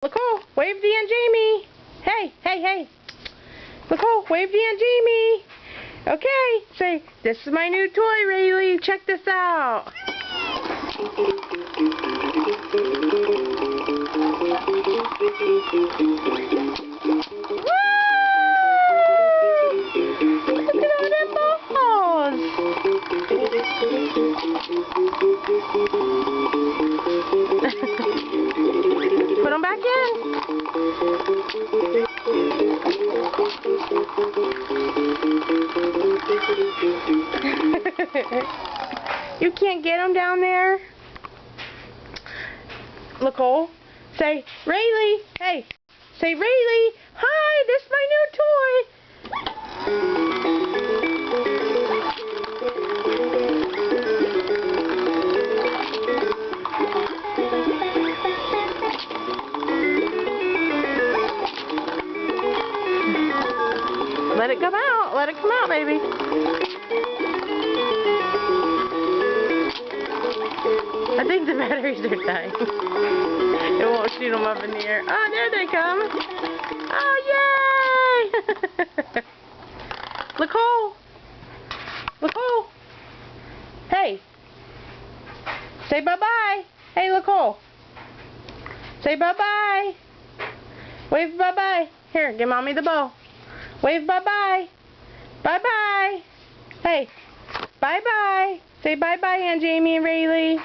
Nicole, wave to Aunt Jamie. Hey, hey, hey. Nicole, wave to Aunt Jamie. Okay, say, this is my new toy, Rayleigh. Check this out. Woo! Look at all them balls. Put them back in. You can't get them down there. Nicole, say, Rayleigh, hey, say, Rayleigh, hi, this is my new toy. Let it come out. Let it come out, baby. I think the batteries are dying. It won't shoot them up in the air. Oh, there they come. Oh, yay! Nicole. Nicole. Hey. Say bye-bye. Hey, Nicole. Say bye-bye. Wave bye-bye. Here, give Mommy the bow. Wave bye-bye. Bye-bye. Hey. Bye-bye. Say bye-bye, Aunt Jamie and Rayleigh.